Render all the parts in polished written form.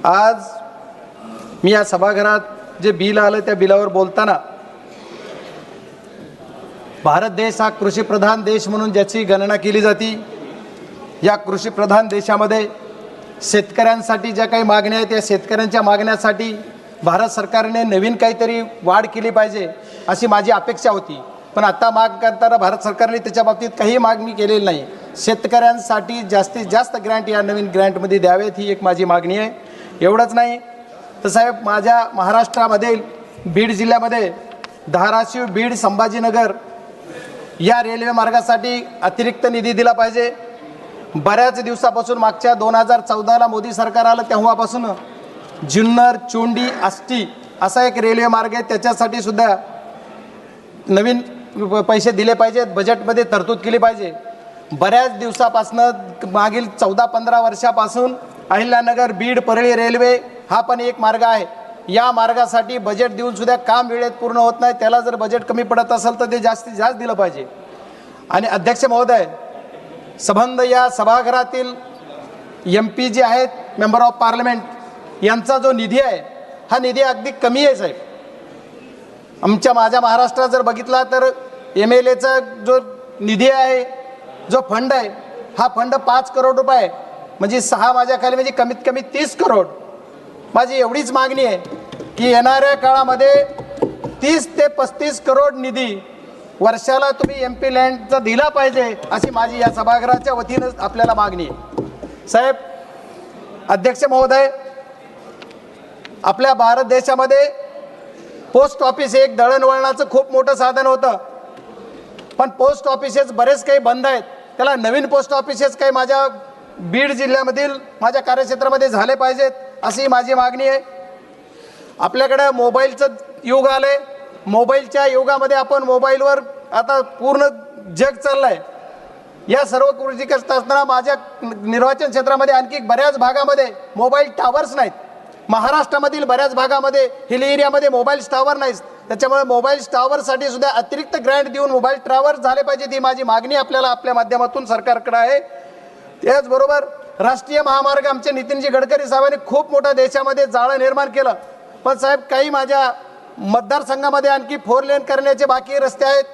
आज मी या सभागृहात जे बिल आलं त्या बिलावर बोलताना भारत देश हा कृषीप्रधान देश म्हणून ज्याची गणना केली जाते, या कृषीप्रधान देशामध्ये शेतकऱ्यांसाठी ज्या काही मागण्या आहेत त्या शेतकऱ्यांच्या मागण्यासाठी भारत सरकारने नवीन काहीतरी वाढ केली पाहिजे अशी माझी अपेक्षा होती। पण आता माग करताना भारत सरकारने त्याच्या बाबतीत काही मागणी केलेली नाही। शेतकऱ्यांसाठी जास्तीत जास्त ग्रँट या नवीन ग्रँटमध्ये द्यावेत ही एक माझी मागणी आहे। एवढंच नाही तर साहेब, माझ्या महाराष्ट्रामध्ये बीड जिल्ह्यामध्ये धाराशिव बीड संभाजीनगर या रेल्वे मार्गासाठी अतिरिक्त निधी दिला पाहिजे। बऱ्याच दिवसापासून मागच्या 2014ला मोदी सरकार आलं तेव्हापासून जुन्नर चोंडी आष्टी असा एक रेल्वे मार्ग आहे, त्याच्यासाठी सुद्धा नवीन पैसे दिले पाहिजेत, बजेटमध्ये तरतूद केली पाहिजे। बऱ्याच दिवसापासून मागील 14-15 वर्षापासून अहिल्यानगर बीड परळी रेल्वे हा पण एक मार्ग आहे, या मार्गासाठी बजेट देऊन सुद्धा काम वेळेत पूर्ण होत नाही। त्याला जर बजेट कमी पडत असेल तर ते जास्तीत जास्त दिलं पाहिजे। आणि अध्यक्ष महोदय, संबंध या सभागृहातील MP जे आहेत, मेंबर ऑफ पार्लमेंट, यांचा जो निधी आहे हा निधी अगदी कमी आहे साहेब। माझ्या महाराष्ट्रात जर बघितला तर MLAचा जो निधी आहे, जो फंड आहे, हा फंड 5 करोड रुपये, म्हणजे 6 माझ्या खाली, म्हणजे कमीत कमी 30 करोड। माझी एवढीच मागणी आहे की येणाऱ्या काळामध्ये 30 ते 35 करोड निधी वर्षाला तुम्ही MP लँडचा दिला पाहिजे अशी माझी या सभागृहाच्या वतीनं आपल्याला मागणी आहे। साहेब, अध्यक्ष महोदय, आपल्या भारत देशामध्ये पोस्ट ऑफिस एक दळणवळणाचं खूप मोठं साधन होतं, पण पोस्ट ऑफिसेस बरेच काही बंद आहेत। त्याला नवीन पोस्ट ऑफिसेस काही माझ्या बीड जिल्ह्यामधील माझ्या कार्यक्षेत्रामध्ये झाले पाहिजेत अशी माझी मागणी आहे। आपल्याकडे मोबाईलचं युग आले, मोबाईलच्या युगामध्ये आपण मोबाईलवर आता पूर्ण जग चाललंय। या सर्व गोष्टी करत असताना माझ्या निर्वाचन क्षेत्रामध्ये आणखी बऱ्याच भागामध्ये मोबाईल टावर्स नाहीत। महाराष्ट्रामधील बऱ्याच भागामध्ये हिल एरियामध्ये मोबाईल टावर नाहीत, त्याच्यामुळे मोबाईल टावरसाठी सुद्धा अतिरिक्त ग्रँट देऊन मोबाईल टावर झाले पाहिजे, ही माझी मागणी आपल्याला आपल्या माध्यमातून सरकारकडे आहे। त्याचबरोबर राष्ट्रीय महामार्ग आमचे नितीनजी गडकरी साहेबांनी खूप मोठा देशामध्ये जाळं निर्माण केलं, पण साहेब काही माझ्या मतदारसंघामध्ये आणखी 4 लेन करण्याचे बाकी रस्ते आहेत।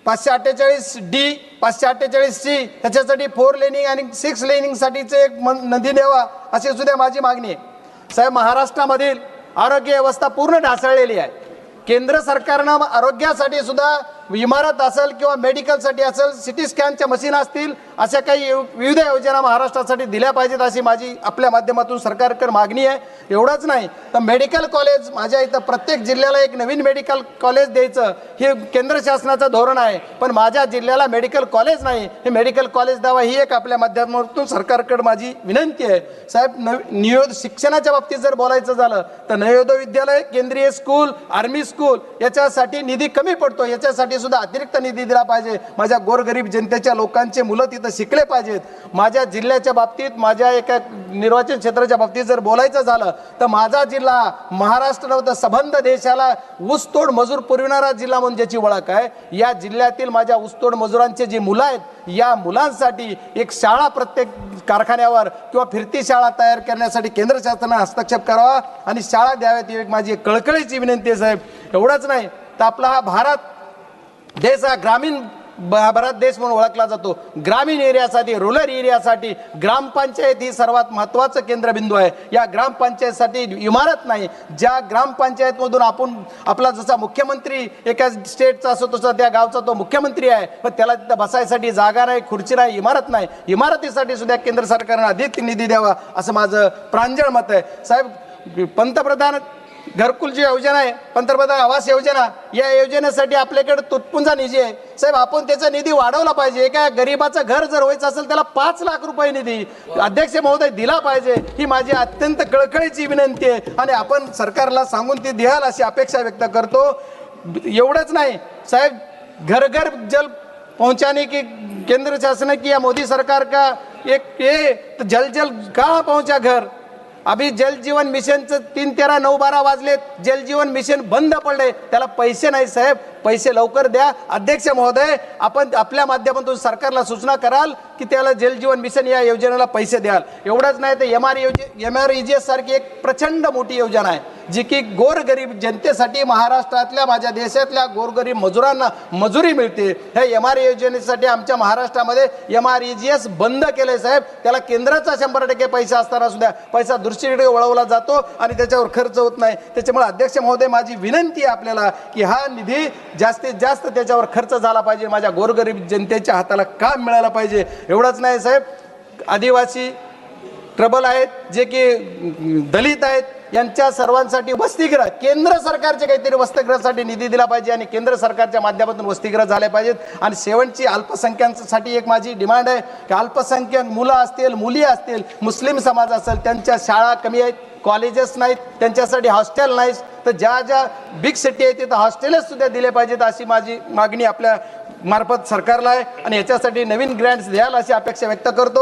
548D 548C ह्याच्यासाठी 4 लेनिंग आणि 6 लेनिंगसाठीचे एक निधी द्यावा अशी सुद्धा माझी मागणी आहे। साहेब, महाराष्ट्रामधील आरोग्य व्यवस्था पूर्ण ढासळलेली आहे। केंद्र सरकारनं आरोग्यासाठी सुद्धा इमारत असेल किंवा मेडिकलसाठी असेल, सिटी स्कॅनच्या मशीन असतील, अशा काही विविध योजना महाराष्ट्रासाठी दिल्या पाहिजेत अशी माझी आपल्या माध्यमातून सरकारकडे मागणी आहे। एवढंच नाही तर मेडिकल कॉलेज, माझ्या इथं प्रत्येक जिल्ह्याला एक नवीन मेडिकल कॉलेज द्यायचं हे केंद्र शासनाचं धोरण आहे, पण माझ्या जिल्ह्याला मेडिकल कॉलेज नाही, हे मेडिकल कॉलेज द्यावा ही एक आपल्या माध्यमातून सरकारकडे माझी विनंती आहे। साहेब, शिक्षणाच्या बाबतीत जर बोलायचं झालं तर नवोदय विद्यालय, केंद्रीय स्कूल, आर्मी स्कूल याच्यासाठी निधी कमी पडतो, याच्यासाठी सुद्धा अतिरिक्त निधी दिला पाहिजे। माझ्या गोरगरीब जनतेच्या लोकांचे मुलं तिथं शिकले पाहिजेत। माझ्या जिल्ह्याच्या बाबतीत, माझ्या एका निर्वाचन क्षेत्राच्या बाबतीत जर बोलायचं झालं तर माझा जिल्हा महाराष्ट्र संबंध देशाला ऊसतोड मजूर पुरविणारा जिल्हा म्हणून ज्याची ओळख आहे, या जिल्ह्यातील माझ्या ऊसतोड मजुरांचे जे मुलं आहेत, या मुलांसाठी एक शाळा प्रत्येक कारखान्यावर किंवा फिरती शाळा तयार करण्यासाठी केंद्र शासनाने हस्तक्षेप करावा आणि शाळा द्याव्यात, ही एक माझी कळकळीची विनंती आहे साहेब। एवढंच नाही तर आपला हा भारत देश हा ग्रामीण भारत देश म्हणून ओळखला जातो। ग्रामीण एरियासाठी, रूरल एरियासाठी ग्रामपंचायत ही सर्वात महत्त्वाचं केंद्रबिंदू आहे। या ग्रामपंचायतसाठी इमारत नाही, ज्या ग्रामपंचायतमधून आपला जसा मुख्यमंत्री एका स्टेटचा असतो तसा त्या गावचा तो मुख्यमंत्री आहे, पण त्याला तिथं बसायसाठी जागा नाही, खुर्ची नाही, इमारत नाही। इमारतीसाठी सुद्धा केंद्र सरकारने अधिक निधी द्यावा असं माझं प्रांजळ मत आहे। साहेब, पंतप्रधान घरकुल जी योजना आहे, पंतप्रधान आवास योजना, या योजनेसाठी आपल्याकडे तुटपुंजा निधी आहे साहेब, आपण त्याचा निधी वाढवला पाहिजे। एका गरीबाचं घर जर व्हायचं असेल त्याला 5 लाख रुपये निधी अध्यक्ष महोदय दिला पाहिजे, ही माझी अत्यंत कळकळीची विनंती आहे आणि आपण सरकारला सांगून ती द्याल अशी अपेक्षा व्यक्त करतो। एवढंच नाही साहेब, घर घर जल पहुंचाने की केंद्र शासन की या मोदी सरकार का एक ये तो जल जल कहाँ पहुंचा घर। अभी जल जीवन मिशनचं 3, 13, 9, 12 वाजले, जल जीवन मिशन बंद पडले, त्याला पैसे नाही साहेब। पैसे लवकर द्या. अध्यक्ष महोदय, आपण आपल्या माध्यमातून सरकारला सूचना कराल की त्याला जल जीवन मिशन या योजनेला पैसे द्याल. एवढंच नाही तर MREGS सारखी एक प्रचंड मोठी योजना आहे जी की गोरगरीब जनतेसाठी, महाराष्ट्रातल्या, माझ्या देशातल्या गोरगरीब मजुरांना मजुरी मिळते. ह्या MRE योजनेसाठी आमच्या महाराष्ट्रामध्ये MREGS बंद केले साहेब. त्याला केंद्राचा 100% पैसा असताना सुद्धा पैसा दुसरीकडे वळवला जातो आणि त्याच्यावर खर्च होत नाही. त्याच्यामुळे अध्यक्ष महोदय, माझी विनंती आहे आपल्याला की हा निधी जास्तीत जास्त त्याच्यावर खर्च झाला पाहिजे, माझ्या गोरगरीब जनतेच्या हाताला काम मिळालं पाहिजे. एवढंच नाही साहेब, आदिवासी ट्रबल आहेत, जे की दलित आहेत, यांच्या सर्वांसाठी वसतिगृह, केंद्र सरकारचे काहीतरी वसतिगृहासाठी निधी दिला पाहिजे आणि केंद्र सरकारच्या माध्यमातून वसतिगृह झाले पाहिजेत. आणि शेवटची अल्पसंख्याकांसाठी एक माझी डिमांड आहे की अल्पसंख्याक मुलं असतील, मुली असतील, मुस्लिम समाज असेल, त्यांच्या शाळा कमी आहेत, कॉलेजेस नाहीत, त्यांच्यासाठी हॉस्टेल नाहीत, तर ज्या ज्या बिग सिटी आहेत तिथं हॉस्टेलच सुद्धा दिले पाहिजेत, अशी माझी मागणी आपल्या मार्फत सरकारला आहे. आणि याच्यासाठी नवीन ग्रँट्स द्याल अशी अपेक्षा व्यक्त करतो.